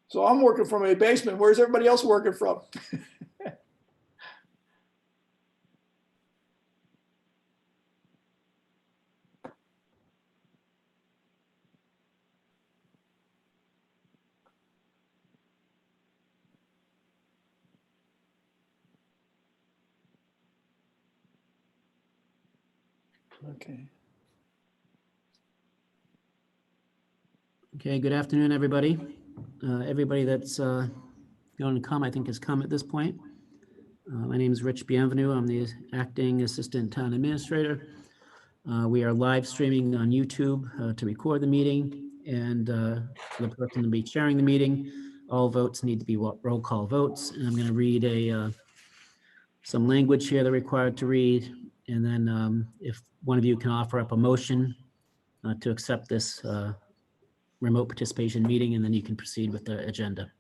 So I'm working from a basement. Where's everybody else working from? Okay. Okay, good afternoon, everybody. Everybody that's going to come, I think, has come at this point. My name is Rich Bienvenu. I'm the acting assistant town administrator. We are live streaming on YouTube to record the meeting, and for the person to be chairing the meeting, all votes need to be roll call votes. And I'm going to read some language here they're required to read, and then if one of you can offer up a motion to accept this remote participation meeting, and then you can proceed with the agenda.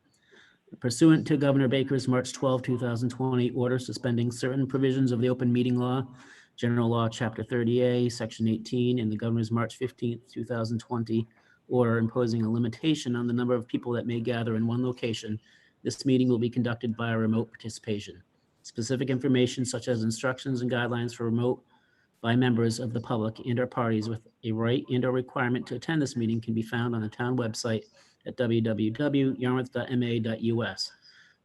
Pursuant to Governor Baker's March 12, 2020 order suspending certain provisions of the open meeting law, General Law, Chapter 30A, Section 18, and the Governor's March 15, 2020 order imposing a limitation on the number of people that may gather in one location, this meeting will be conducted by a remote participation. Specific information such as instructions and guidelines for remote by members of the public and or parties with a right and or requirement to attend this meeting can be found on the town website at www.yarmouth.ma.us.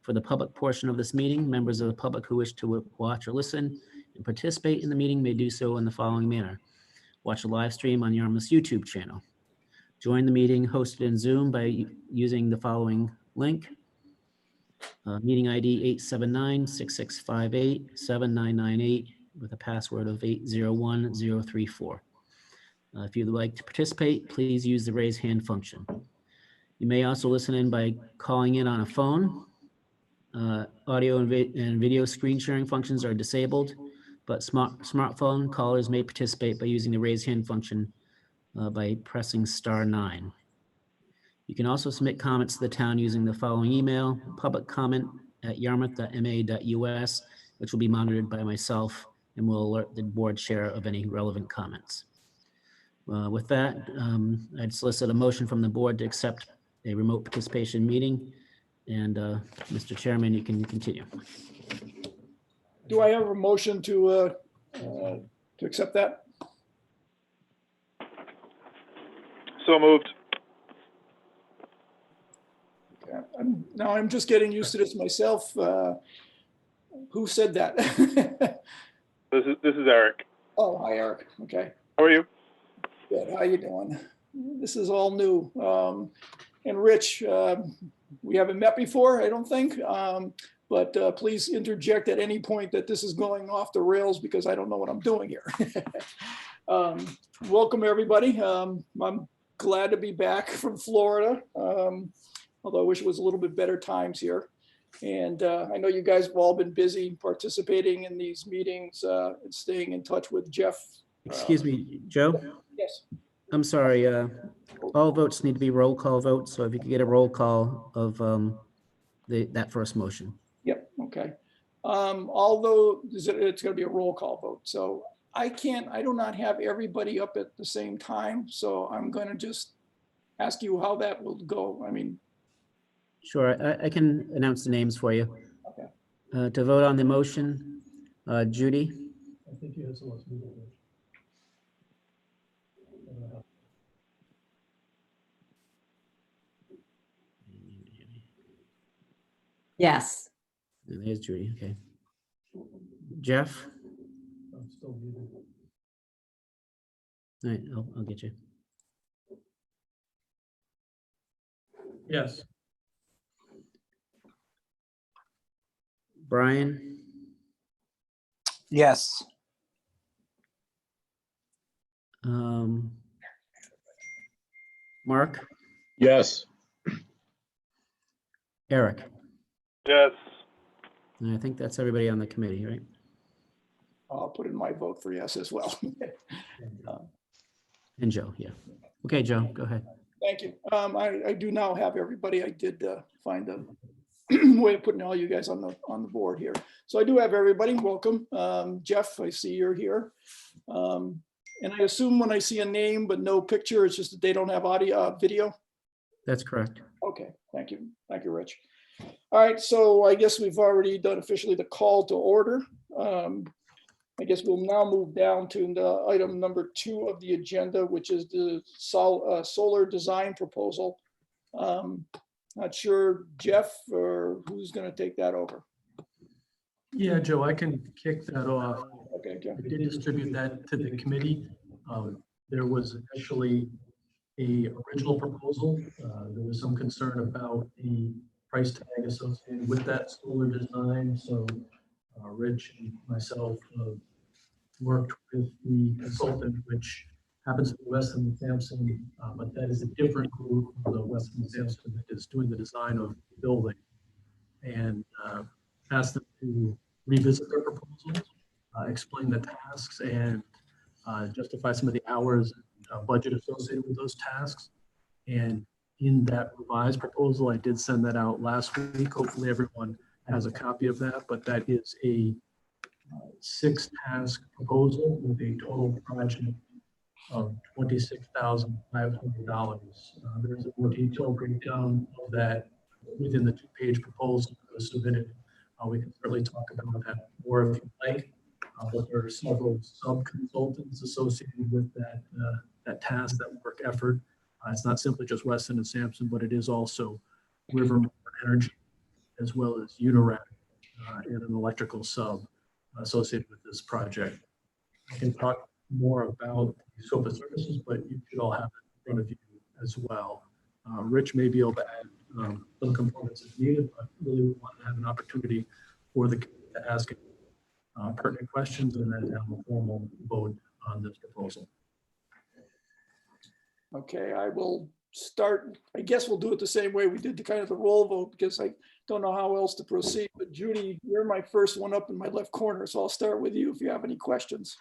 For the public portion of this meeting, members of the public who wish to watch or listen and participate in the meeting may do so in the following manner. Watch a live stream on Yarmouth's YouTube channel. Join the meeting hosted in Zoom by using the following link. Meeting ID 879-6658-7998 with a password of 801034. If you'd like to participate, please use the raise hand function. You may also listen in by calling in on a phone. Audio and video screen sharing functions are disabled, but smartphone callers may participate by using the raise hand function by pressing *9. You can also submit comments to the town using the following email, publiccomment@yarmouth.ma.us, which will be monitored by myself and will alert the board chair of any relevant comments. With that, I'd solicit a motion from the board to accept a remote participation meeting. And Mr. Chairman, you can continue. Do I have a motion to accept that? So moved. Okay. Now I'm just getting used to this myself. Who said that? This is Eric. Oh, hi, Eric. Okay. How are you? Good. How you doing? This is all new. And Rich, we haven't met before, I don't think. But please interject at any point that this is going off the rails because I don't know what I'm doing here. Welcome, everybody. I'm glad to be back from Florida, although I wish it was a little bit better times here. And I know you guys have all been busy participating in these meetings and staying in touch with Jeff. Excuse me, Joe? Yes. I'm sorry. All votes need to be roll call votes. So if you could get a roll call of that first motion. Yep. Okay. Although it's going to be a roll call vote. So I do not have everybody up at the same time. So I'm going to just ask you how that will go. I mean. Sure. I can announce the names for you. Okay. To vote on the motion, Judy. I think you have someone to move it. Yes. There's Judy. Okay. Jeff. I'm still muted. All right, I'll get you. Yes. Brian. Yes. Mark. Yes. Eric. Yes. And I think that's everybody on the committee, right? I'll put in my vote for yes as well. And Joe, yeah. Okay, Joe, go ahead. Thank you. I do now have everybody. I did find a way of putting all you guys on the board here. So I do have everybody. Welcome. Jeff, I see you're here. And I assume when I see a name but no picture, it's just that they don't have audio, video. That's correct. Okay, thank you. Thank you, Rich. All right, so I guess we've already done officially the call to order. I guess we'll now move down to the item number 2 of the agenda, which is the solar design proposal. Not sure, Jeff, or who's going to take that over? Yeah, Joe, I can kick that off. Okay, Jeff. I did distribute that to the committee. There was initially a original proposal. There was some concern about the price tag associated with that solar design. So Rich and myself worked with the consultant, which happens to be Weston & Sampson, but that is a different group of the Weston & Sampson that is doing the design of the building, and asked them to revisit their proposal, explain the tasks, and justify some of the hours and budget associated with those tasks. And in that revised proposal, I did send that out last week. Hopefully everyone has a copy of that, but that is a 6-task proposal with a total project of $26,500. There's a more detailed breakdown of that within the 2-page proposal that was submitted. We can certainly talk about that more if you like, but there are several sub-consultants associated with that task, that work effort. It's not simply just Weston & Sampson, but it is also Rivermore Energy, as well as Unirac and an electrical sub associated with this project. I can talk more about the scope of services, but you should all have it in front of you as well. Rich may be able to add some components if needed, but really we want to have an opportunity for the committee to ask pertinent questions and then have a formal vote on this proposal. Okay, I will start. I guess we'll do it the same way we did the kind of the roll vote, because I don't know how else to proceed. But Judy, you're my first one up in my left corner, so I'll start with you if you have any questions.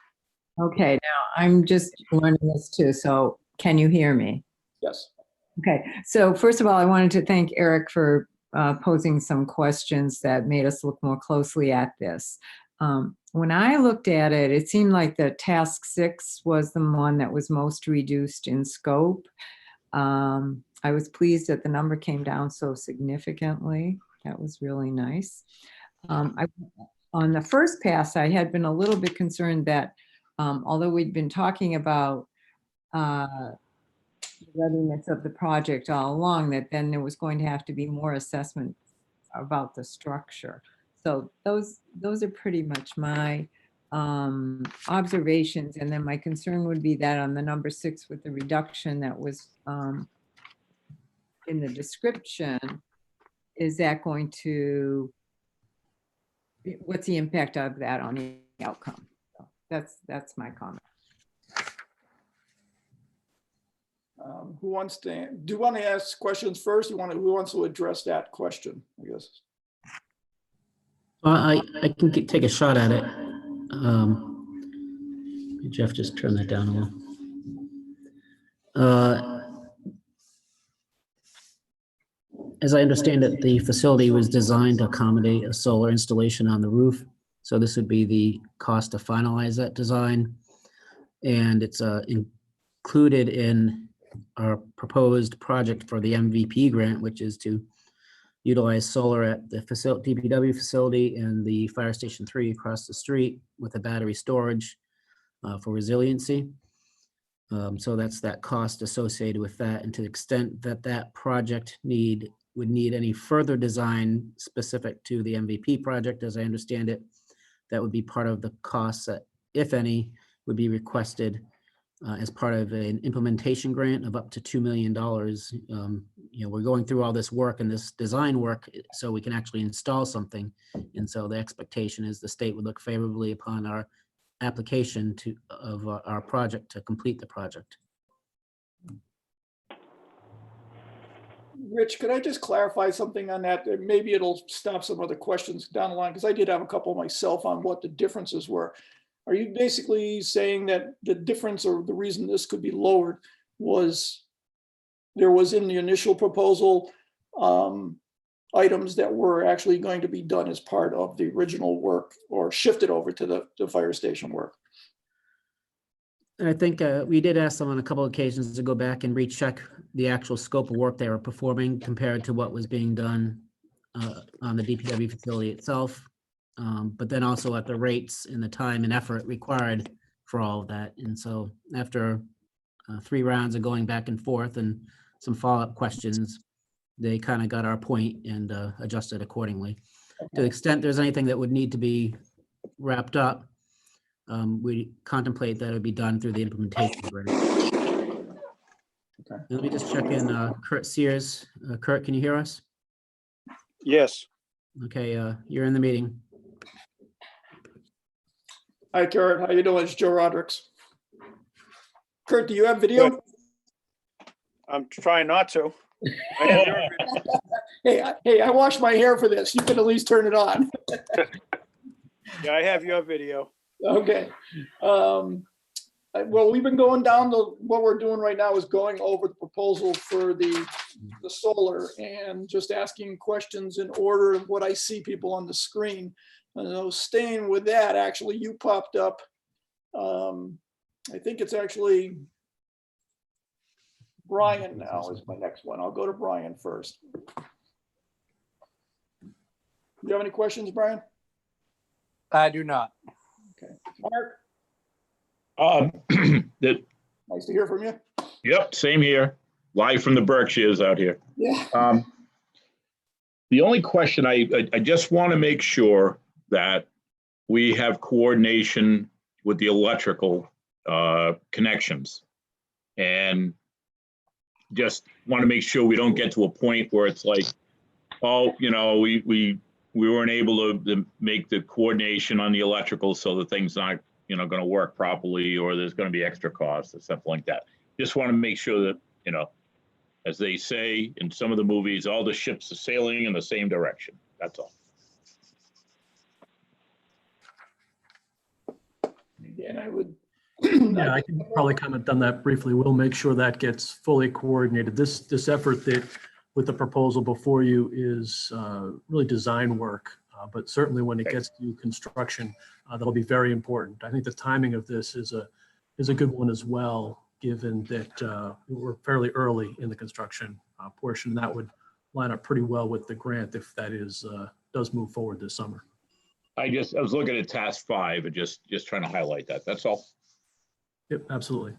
Okay, now I'm just learning this too, so can you hear me? Yes. Okay, so first of all, I wanted to thank Eric for posing some questions that made us look more closely at this. When I looked at it, it seemed like the task 6 was the one that was most reduced in scope. I was pleased that the number came down so significantly. That was really nice. On the first pass, I had been a little bit concerned that although we'd been talking about the readiness of the project all along, that then there was going to have to be more assessment about the structure. So those are pretty much my observations. And then my concern would be that on the number 6 with the reduction that was in the description, is that going to, what's the impact of that on the outcome? So that's my comment. Who wants to, do you want to ask questions first? Who wants to address that question, I guess? Well, I can take a shot at it. Jeff, just turn that down a little. As I understand it, the facility was designed to accommodate a solar installation on the roof. So this would be the cost to finalize that design. And it's included in our proposed project for the MVP grant, which is to utilize solar at the DPW facility and the Fire Station 3 across the street with a battery storage for resiliency. So that's that cost associated with that. And to the extent that that project would need any further design specific to the MVP project, as I understand it, that would be part of the costs that, if any, would be requested as part of an implementation grant of up to $2 million. We're going through all this work and this design work so we can actually install something. And so the expectation is the state would look favorably upon our application of our project to complete the project. Rich, could I just clarify something on that? Maybe it'll stop some other questions down the line, because I did have a couple myself on what the differences were. Are you basically saying that the difference or the reason this could be lowered was there was in the initial proposal items that were actually going to be done as part of the original work or shifted over to the fire station work? And I think we did ask them on a couple of occasions to go back and recheck the actual scope of work they were performing compared to what was being done on the DPW facility itself. But then also at the rates and the time and effort required for all of that. And so after 3 rounds of going back and forth and some follow-up questions, they kind of got our point and adjusted accordingly. To the extent there's anything that would need to be wrapped up, we contemplate that it would be done through the implementation grant. Okay. Let me just check in Kurt Sears. Kurt, can you hear us? Yes. Okay, you're in the meeting. Hi, Kurt. How you doing? It's Joe Rodericks. Kurt, do you have video? Good. I'm trying not to. I have your video. Hey, I washed my hair for this. You can at least turn it on. Yeah, I have your video. Okay. Well, we've been going down what we're doing right now is going over the proposal for the solar and just asking questions in order of what I see people on the screen. And I was staying with that, actually, you popped up. I think it's actually Brian now is my next one. I'll go to Brian first. You have any questions, Brian? I do not. Okay. Mark, That, nice to hear from you. yep, same here. Live from the Berkshires out here. Yeah. The only question I just want to make sure that we have coordination with the electrical connections. And just want to make sure we don't get to a point where it's like, oh, you know, we weren't able to make the coordination on the electrical, so the thing's not, you know, going to work properly, or there's going to be extra costs or something like that. Just want to make sure that, you know, as they say in some of the movies, all the ships are sailing in the same direction. That's all. And I would. Yeah, I can probably comment on that briefly. We'll make sure that gets fully coordinated. This effort that with the proposal before you is really design work, but certainly when it gets to construction, that'll be very important. I think the timing of this is a good one as well, given that we're fairly early in the construction portion. That would line up pretty well with the grant if that does move forward this summer. I was looking at task 5 and just trying to highlight that. That's all. Yep, absolutely.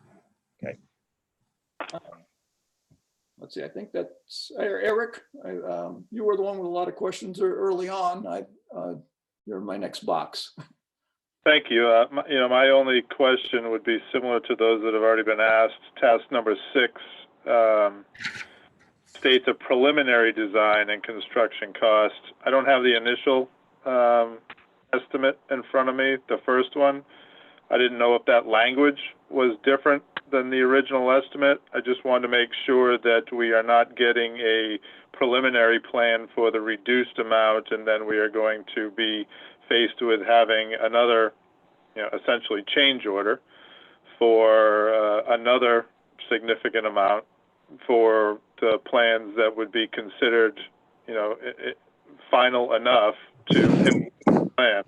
Let's see, I think that's Eric. You were the one with a lot of questions early on. You're my next box. Thank you. My only question would be similar to those that have already been asked. Task number 6 states a preliminary design and construction cost. I don't have the initial estimate in front of me, the first one. I didn't know if that language was different than the original estimate. I just wanted to make sure that we are not getting a preliminary plan for the reduced amount, and then we are going to be faced with having another, essentially change order for another significant amount for the plans that would be considered, final enough to implement the plan.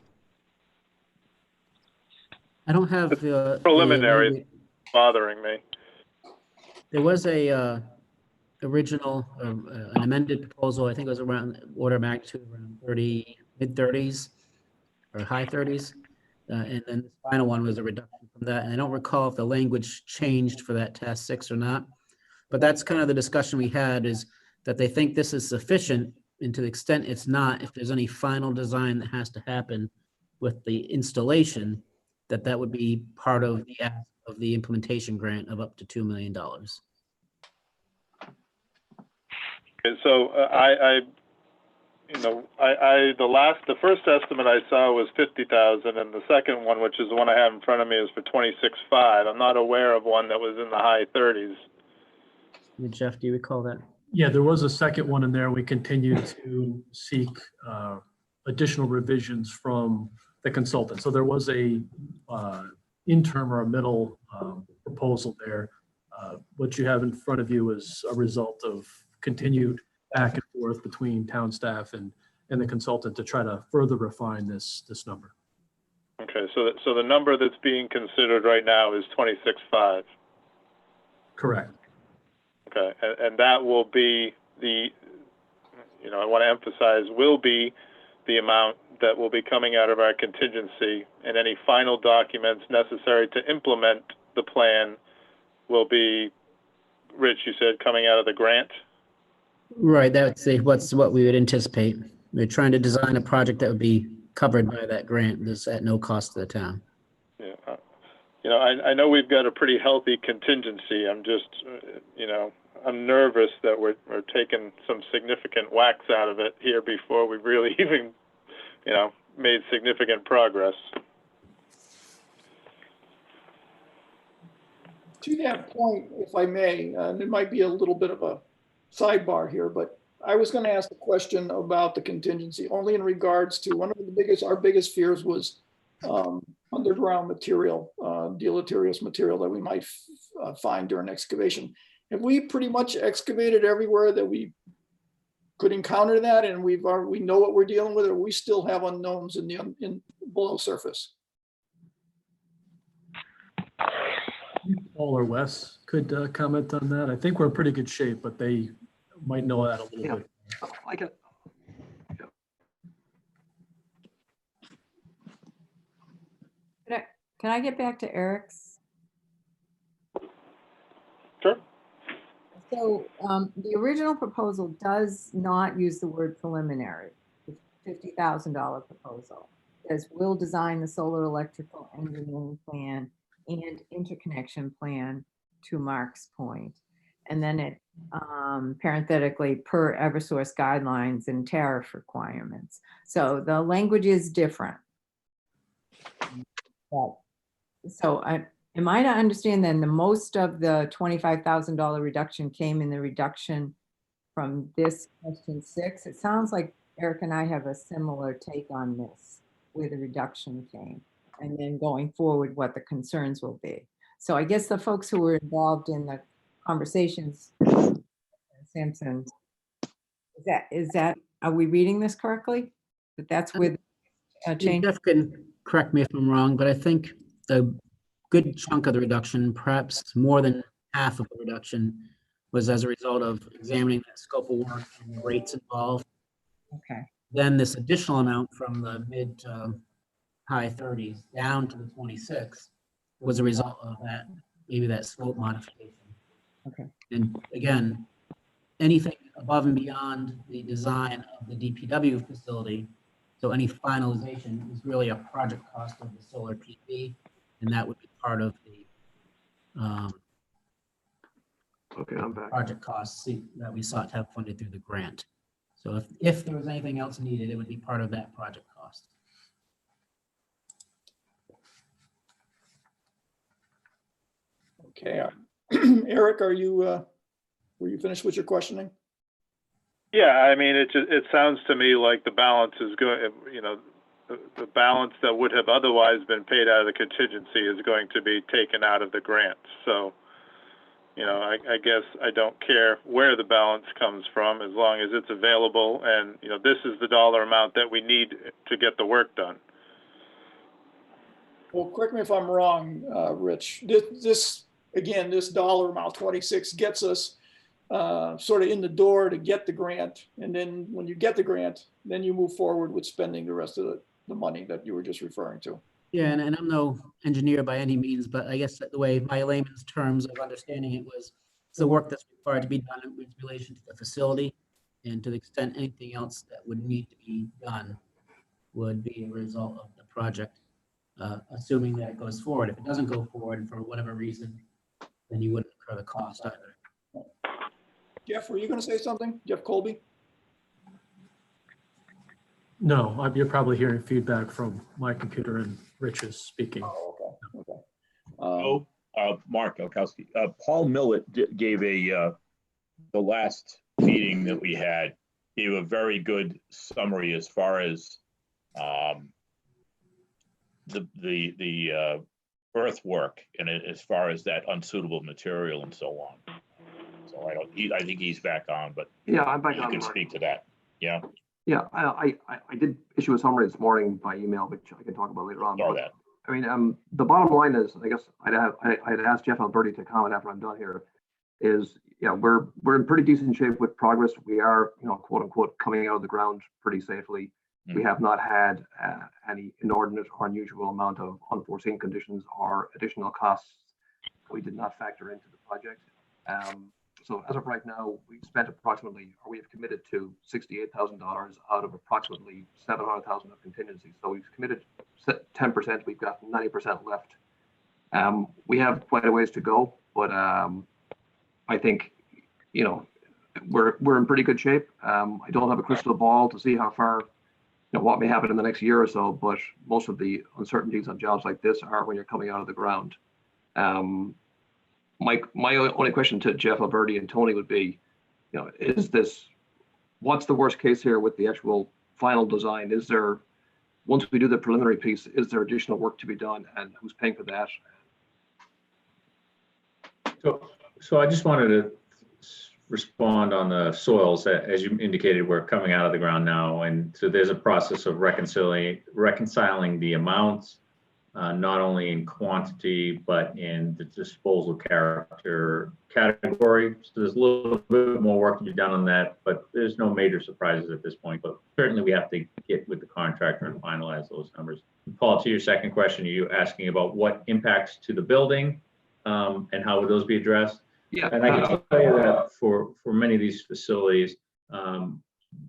I don't have the Preliminary bothering me. There was a original, an amended proposal. I think it was around order of magnitude around mid-30s or high 30s. And then the final one was a reduction from that. And I don't recall if the language changed for that task 6 or not. But that's kind of the discussion we had, is that they think this is sufficient, and to the extent it's not, if there's any final design that has to happen with the installation, that would be part of the ask of the implementation grant of up to $2 million. And so the first estimate I saw was 50,000, and the second one, which is the one I have in front of me, is for 26.5. I'm not aware of one that was in the high 30s. Jeff, do you recall that? Yeah, there was a second one in there. We continued to seek additional revisions from the consultant. So there was a interim or a middle proposal there. What you have in front of you is a result of continued back and forth between town staff and the consultant to try to further refine this number. Okay. Okay, so the number that's being considered right now is 26.5. Correct. Okay, and that will be the, I want to emphasize, will be the amount that will be coming out of our contingency, and any final documents necessary to implement the plan will be, Rich, you said coming out of the grant? Right, that's what we would anticipate. We're trying to design a project that would be covered by that grant. This at no cost to the town. Yeah, I know we've got a pretty healthy contingency. I'm just, I'm nervous that we're taking some significant whacks out of it here before we really even, made significant progress. To that point, if I may, and it might be a little bit of a sidebar here, but I was going to ask a question about the contingency only in regards to our biggest fears was underground material, deleterious material that we might find during excavation. Have we pretty much excavated everywhere that we could encounter that, and we know what we're dealing with, or we still have unknowns in below surface? Paul or Wes could comment on that. I think we're in pretty good shape, but they might know that a little Yeah. bit. I can. Can I get back to Eric's? Sure. So the original proposal does not use the word preliminary, the $50,000 proposal. It says we'll design the solar electrical engineering plan and interconnection plan, to Mark's point. And then it parenthetically per Eversource guidelines and tariff requirements. So the language is different. So am I to understand then the most of the $25,000 reduction came in the reduction from this question 6? It sounds like Eric and I have a similar take on this, where the reduction came, and then going forward, what the concerns will be. So I guess the folks who were involved in the conversations, Sampson, is that, are we reading this correctly? That's with change? Jeff can correct me if I'm wrong, but I think a good chunk of the reduction, perhaps more than half of the reduction, was as a result of examining that scope of work and the rates involved. Okay. Then this additional amount from the mid to high 30s down to the 26 was a result of that, maybe that scope modification. Okay. And again, anything above and beyond the design of the DPW facility, so any finalization is really a project cost of the solar PV, and that would be part of the Okay, I'm back. project costs that we sought to have funded through the grant. So if there was anything else needed, it would be part of that project cost. Okay. Eric, were you finished with your questioning? Yeah, I mean, it sounds to me like the balance is going, the balance that would have otherwise been paid out of the contingency is going to be taken out of the grant. So, I guess I don't care where the balance comes from as long as it's available, and, this is the dollar amount that we need to get the work done. Well, correct me if I'm wrong, Rich. This dollar amount, 26, gets us sort of in the door to get the grant. And then when you get the grant, then you move forward with spending the rest of the money that you were just referring to. Yeah, and I'm no engineer by any means, but I guess the way my layman's terms of understanding it was, it's the work that's required to be done with relation to the facility, and to the extent anything else that would need to be done would be a result of the project, assuming that it goes forward. If it doesn't go forward for whatever reason, then you wouldn't incur the cost either. Jeff, were you going to say something? Jeff Colby? No, you're probably hearing feedback from my computer and Rich's speaking. Oh, okay. Mark Elkowski, Paul Millett gave the last meeting that we had, gave a very good summary as far as the earthwork and as far as that unsuitable material and so on. So I think he's back on, but Yeah, I'm back you on. can speak to that. Yeah. Yeah, I did issue a summary this morning by email, which I can talk about later on. Saw that. I mean, the bottom line is, I guess I'd ask Jeff Alberti to comment after I'm done here, is, yeah, we're in pretty decent shape with progress. We are, quote unquote, coming out of the ground pretty safely. We have not had any inordinate or unusual amount of unforeseen conditions or additional costs we did not factor into the project. So as of right now, we've spent approximately, or we have committed to $68,000 out of approximately $700,000 of contingency. So we've committed 10%, we've got 90% left. We have quite a ways to go, but I think, we're in pretty good shape. I don't have a crystal ball to see how far, what may happen in the next year or so, but most of the uncertainties on jobs like this are when you're coming out of the ground. My only question to Jeff Alberti and Tony would be, what's the worst case here with the actual final design? Is there, once we do the preliminary piece, is there additional work to be done, and who's paying for that? So I just wanted to respond on the soils. As you indicated, we're coming out of the ground now, and so there's a process of reconciling the amounts, not only in quantity but in the disposal category. So there's a little bit more work to be done on that, but there's no major surprises at this point. But certainly we have to get with the contractor and finalize those numbers. Paul, to your second question, are you asking about what impacts to the building and how would those be addressed? Yeah. And I can tell you that for many of these facilities,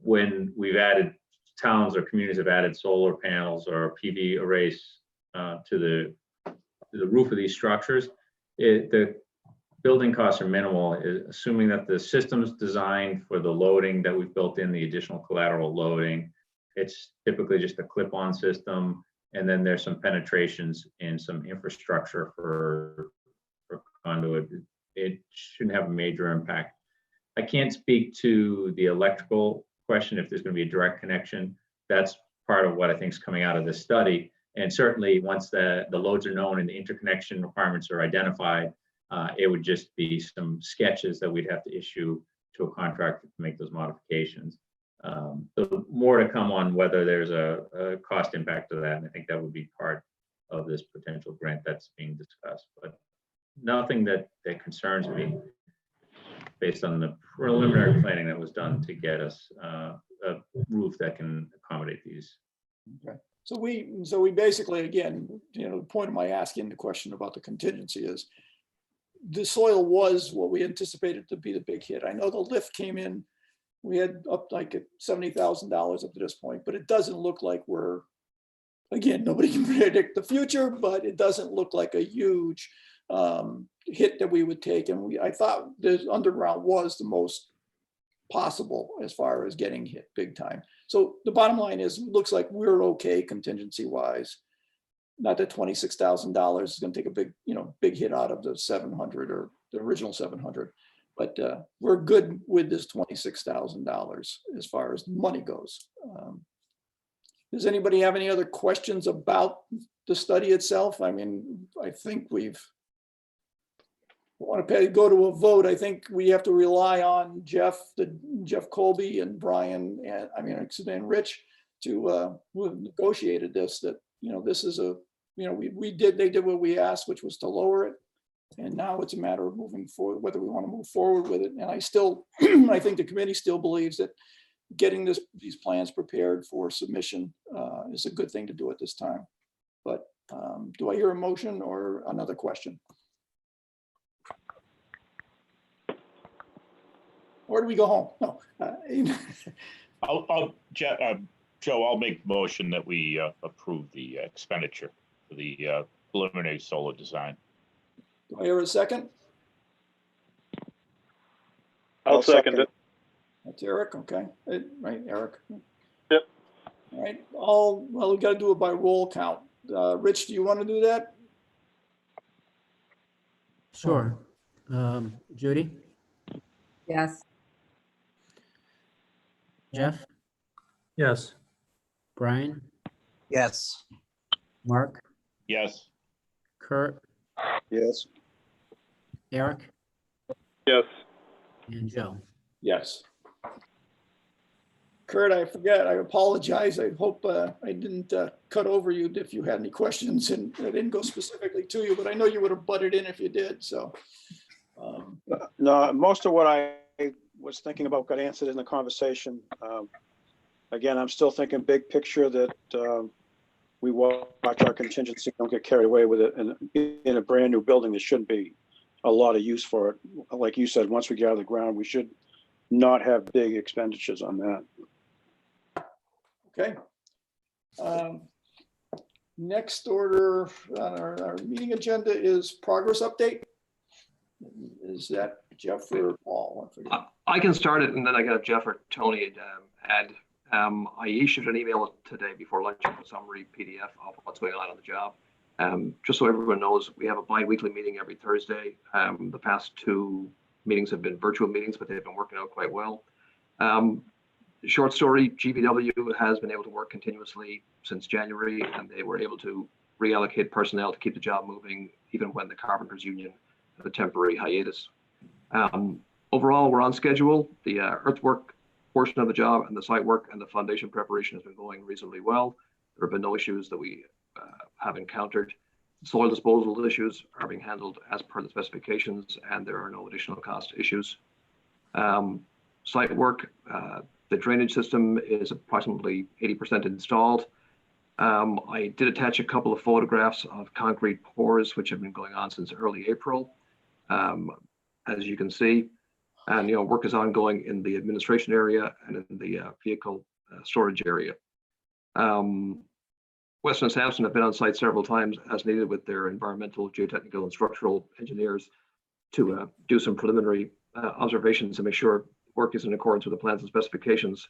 when we've added, towns or communities have added solar panels or PV arrays to the roof of these structures, the building costs are minimal, assuming that the system's designed for the loading that we've built in, the additional collateral loading. It's typically just a clip-on system, and then there's some penetrations in some infrastructure for conduit. It shouldn't have a major impact. I can't speak to the electrical question, if there's going to be a direct connection. That's part of what I think is coming out of this study. And certainly once the loads are known and the interconnection requirements are identified, it would just be some sketches that we'd have to issue to a contractor to make those modifications. So more to come on whether there's a cost impact to that. And I think that would be part of this potential grant that's being discussed. But nothing that concerns me based on the preliminary planning that was done to get us a roof that can accommodate these. Okay. So we basically, again, the point of my asking the question about the contingency is the soil was what we anticipated to be the big hit. I know the lift came in, we had up like at $70,000 up to this point, but it doesn't look like we're, again, nobody can predict the future, but it doesn't look like a huge hit that we would take. And I thought the underground was the most possible as far as getting hit big time. So the bottom line is, it looks like we're okay contingency wise. Not that $26,000 is going to take a big hit out of the 700 or the original 700, but we're good with this $26,000 as far as money goes. Does anybody have any other questions about the study itself? I mean, I think want to go to a vote. I think we have to rely on Jeff Colby and Brian and Rich to who have negotiated this, that, this is they did what we asked, which was to lower it. And now it's a matter of moving forward, whether we want to move forward with it. And I think the committee still believes that getting these plans prepared for submission is a good thing to do at this time. But do I hear a motion or another question? Or do we go home? No. Joe, I'll make the motion that we approve the expenditure for the preliminary solar design. Do I hear a second? I'll second it. That's Eric, okay. Right, Eric? Yep. All right, well, we got to do it by roll count. Rich, do you want to do that? Sure. Judy? Yes. Jeff? Yes. Brian? Yes. Mark? Yes. Kurt? Yes. Eric? Yes. And Joe? Yes. Kurt, I forget, I apologize. I hope I didn't cut over you if you had any questions, and I didn't go specifically to you, but I know you would have butted in if you did, so. No, most of what I was thinking about got answered in the conversation. Again, I'm still thinking big picture that we watch our contingency, don't get carried away with it. And in a brand new building, there shouldn't be a lot of use for it. Like you said, once we get out of the ground, we should not have big expenditures on that. Okay. Next order on our meeting agenda is progress update. Is that Jeff or Paul? I can start it, and then I got Jeff or Tony add. I issued an email today before lunch with a summary PDF of what's going on the job. Just so everyone knows, we have a bi-weekly meeting every Thursday. The past 2 meetings have been virtual meetings, but they've been working out quite well. Short story, GPW has been able to work continuously since January, and they were able to reallocate personnel to keep the job moving, even when the Carpenters Union had a temporary hiatus. Overall, we're on schedule. The earthwork portion of the job and the site work and the foundation preparation has been going reasonably well. There have been no issues that we have encountered. Soil disposal issues are being handled as per the specifications, and there are no additional cost issues. Site work, the drainage system is approximately 80% installed. I did attach a couple of photographs of concrete pours, which have been going on since early April, as you can see. And work is ongoing in the administration area and in the vehicle storage area. Weston and Sampson have been on site several times as needed with their environmental, geotechnical, and structural engineers to do some preliminary observations and make sure work is in accordance with the plans and specifications.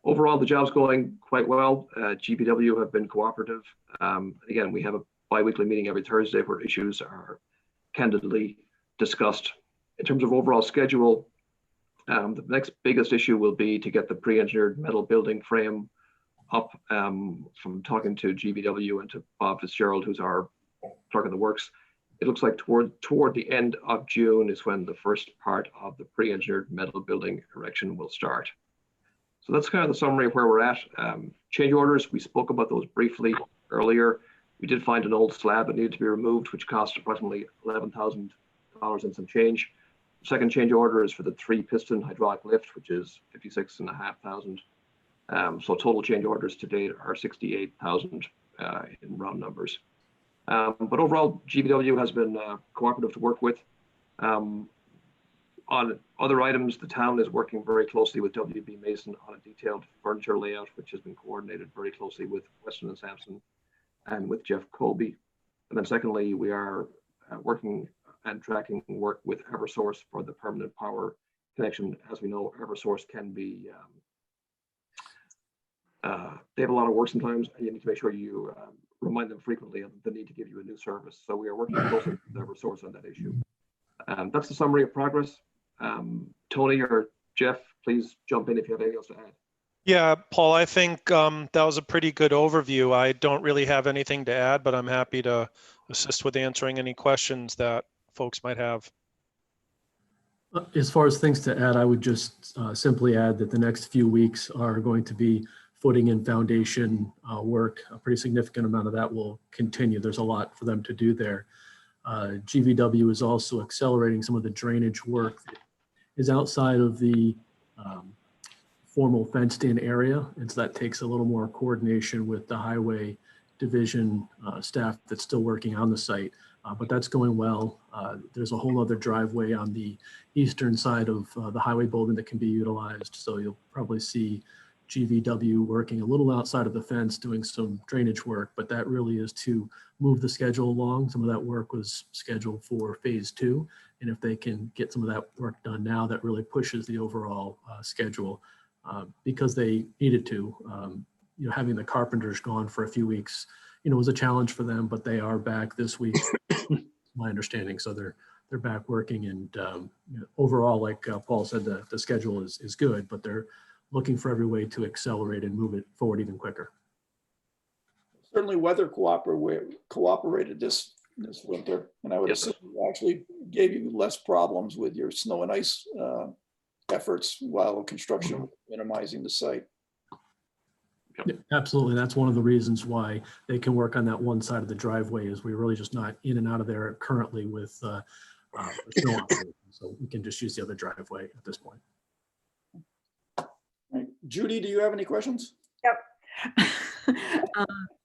Overall, the job's going quite well. GPW have been cooperative. Again, we have a bi-weekly meeting every Thursday where issues are candidly discussed. In terms of overall schedule, the next biggest issue will be to get the pre-engineered metal building frame up. From talking to GPW and to Bob Fitzgerald, who's our clerk of the works, it looks like toward the end of June is when the first part of the pre-engineered metal building erection will start. So that's kind of the summary of where we're at. Change orders, we spoke about those briefly earlier. We did find an old slab that needed to be removed, which cost approximately $11,000 and some change. Second change order is for the 3-piston hydraulic lift, which is $56,500. So total change orders to date are $68,000 in round numbers. But overall, GPW has been cooperative to work with. On other items, the town is working very closely with WB Mason on a detailed furniture layout, which has been coordinated very closely with Weston and Sampson and with Jeff Colby. And then secondly, we are working and tracking work with Eversource for the permanent power connection. As we know, Eversource can be, they have a lot of work sometimes, and you need to make sure you remind them frequently of the need to give you a new service. So we are working closely with Eversource on that issue. That's the summary of progress. Tony or Jeff, please jump in if you have anything else to add. Yeah, Paul, I think that was a pretty good overview. I don't really have anything to add, but I'm happy to assist with answering any questions that folks might have. As far as things to add, I would just simply add that the next few weeks are going to be footing and foundation work. A pretty significant amount of that will continue. There's a lot for them to do there. GVW is also accelerating some of the drainage work that is outside of the formal fenced-in area, and so that takes a little more coordination with the highway division staff that's still working on the site, but that's going well. There's a whole other driveway on the eastern side of the highway building that can be utilized, so you'll probably see GVW working a little outside of the fence doing some drainage work, but that really is to move the schedule along. Some of that work was scheduled for phase 2, and if they can get some of that work done now, that really pushes the overall schedule because they needed to. Having the carpenters gone for a few weeks, was a challenge for them, but they are back this week, my understanding. So they're back working, and overall, like Paul said, the schedule is good, but they're looking for every way to accelerate and move it forward even quicker. Certainly weather cooperated this winter, and I would assume it actually gave you less problems with your snow and ice efforts while construction was minimizing the site. Yeah, absolutely. That's one of the reasons why they can work on that one side of the driveway, is we're really just not in and out of there currently with snow operations. So we can just use the other driveway at this point. Right. Judy, do you have any questions?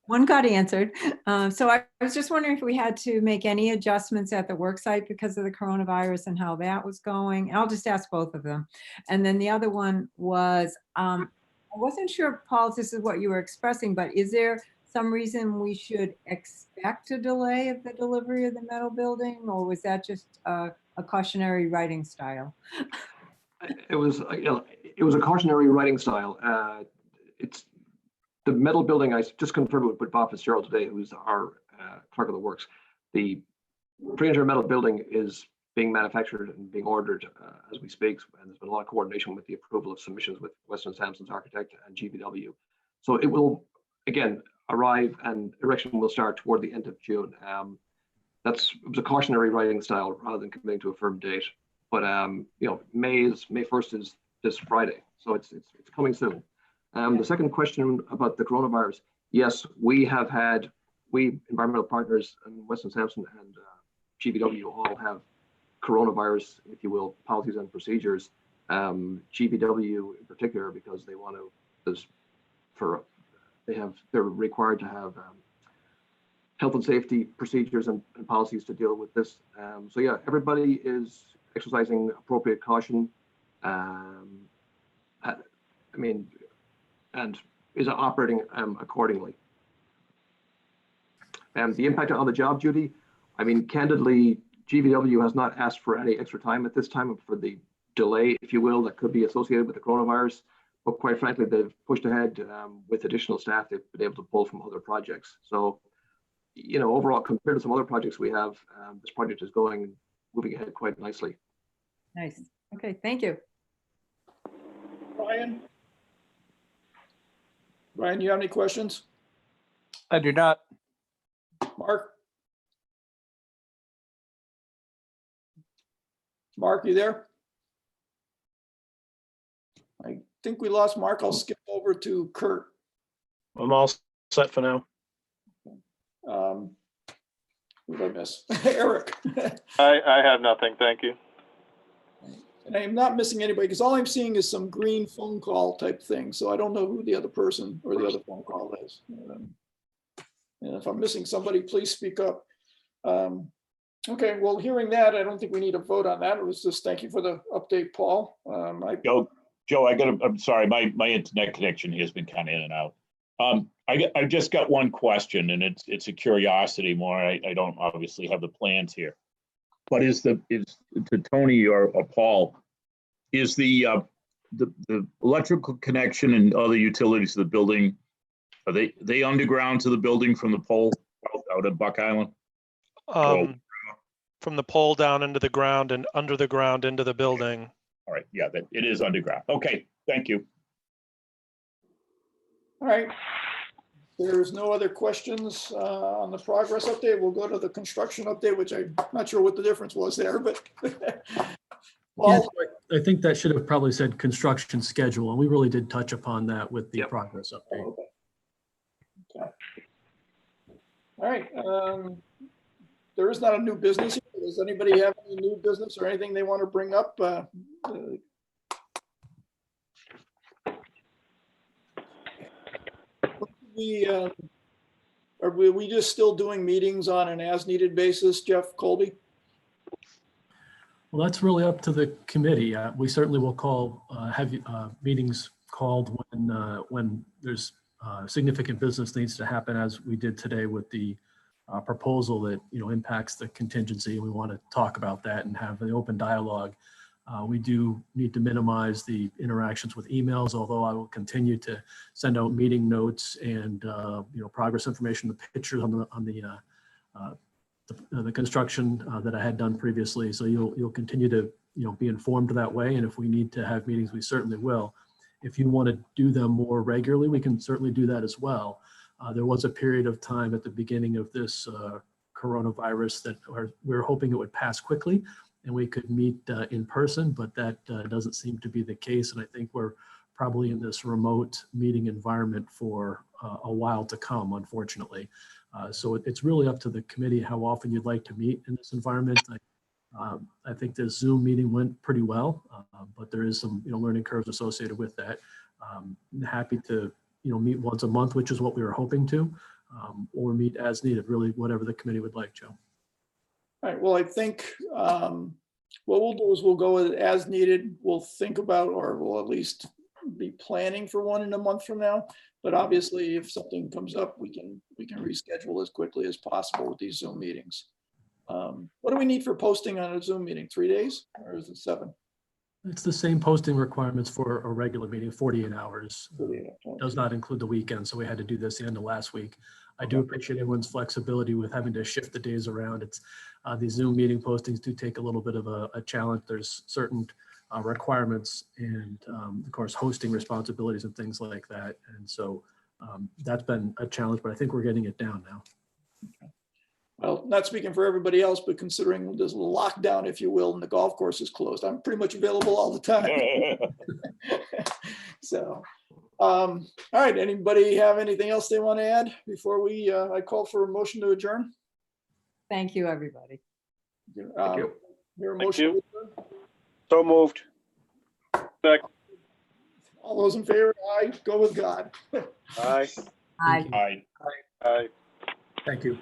One got answered. So I was just wondering if we had to make any adjustments at the work site because of the coronavirus and how that was going. I'll just ask both of them. And then the other one was, I wasn't sure, Paul, if this is what you were expressing, but is there some reason we should expect a delay of the delivery of the metal building, or was that just a cautionary writing style? It was, it was a cautionary writing style. It's the metal building. I just confirmed with Bob Fitzgerald today, who's our clerk of the works. The 300 metal building is being manufactured and being ordered as we speak. And there's been a lot of coordination with the approval of submissions with Weston Sampson's architect and GPW. So it will, again, arrive and erection will start toward the end of June. It was a cautionary writing style rather than committing to a firm date. But you know, May 1st is this Friday, so it's coming soon. The second question about the coronavirus, yes, we environmental partners and Weston Sampson and GPW all have coronavirus, if you will, policies and procedures. GPW in particular, because they want to, they're required to have health and safety procedures and policies to deal with this. So yeah, everybody is exercising appropriate caution. I mean, and is operating accordingly. The impact on the job, Judy, I mean, candidly, GVW has not asked for any extra time at this time for the delay, if you will, that could be associated with the coronavirus. But quite frankly, they've pushed ahead with additional staff they've been able to pull from other projects. So, you know, overall, compared to some other projects we have, this project is moving ahead quite nicely. Nice. Okay, thank you. Brian? Brian, do you have any questions? I do not. Mark? Mark, you there? I think we lost Mark. I'll skip over to Kurt. I'm all set for now. Who did I miss? Eric. I have nothing, thank you. And I am not missing anybody because all I'm seeing is some green phone call type thing. So I don't know who the other person or the other phone call is. And if I'm missing somebody, please speak up. Okay, well, hearing that, I don't think we need a vote on that. It was just thank you for the update, Paul. Joe, I'm sorry, my internet connection has been kind of in and out. I just got one question, and it's a curiosity more. I don't obviously have the plans here. But is to Tony or Paul, is the electrical connection and other utilities of the building, are they underground to the building from the pole out at Buck Island? From the pole down into the ground and under the ground into the building. All right, yeah, it is underground. Okay, thank you. All right. There's no other questions on the progress update. We'll go to the construction update, which I'm not sure what the difference was there, but Well, I think that should have probably said construction schedule, and we really did touch upon that with the progress update. Okay. All right. There is not a new business. Does anybody have any new business or anything they want to bring up? Are we just still doing meetings on an as-needed basis, Jeff Colby? Well, that's really up to the committee. We certainly will have meetings called when there's significant business needs to happen, as we did today with the proposal that impacts the contingency. We want to talk about that and have an open dialogue. We do need to minimize the interactions with emails, although I will continue to send out meeting notes and progress information, the pictures on the construction that I had done previously. So you'll continue to be informed that way. And if we need to have meetings, we certainly will. If you want to do them more regularly, we can certainly do that as well. There was a period of time at the beginning of this coronavirus that we were hoping it would pass quickly and we could meet in person, but that doesn't seem to be the case. And I think we're probably in this remote meeting environment for a while to come, unfortunately. So it's really up to the committee how often you'd like to meet in this environment. I think the Zoom meeting went pretty well, but there is some learning curves associated with that. Happy to meet once a month, which is what we were hoping to, or meet as needed, really whatever the committee would like, Joe. All right, well, I think what we'll do is we'll go with it as needed. We'll think about, or we'll at least be planning for one in a month from now. But obviously, if something comes up, we can reschedule as quickly as possible with these Zoom meetings. What do we need for posting on a Zoom meeting? 3 days, or is it 7? It's the same posting requirements for a regular meeting, 48 hours. Does not include the weekend, so we had to do this the end of last week. I do appreciate everyone's flexibility with having to shift the days around. It's these Zoom meeting postings do take a little bit of a challenge. There's certain requirements and of course hosting responsibilities and things like that. And so that's been a challenge, but I think we're getting it down now. Okay. Well, not speaking for everybody else, but considering there's a lockdown, if you will, and the golf course is closed, I'm pretty much available all the time. So, all right, anybody have anything else they want to add before we, I call for a motion to adjourn? Thank you, everybody. Thank you. Your Thank motion you. to adjourn? So moved. Second. All those in favor, aye, go with God. Aye. Aye. Aye. Aye. Thank you.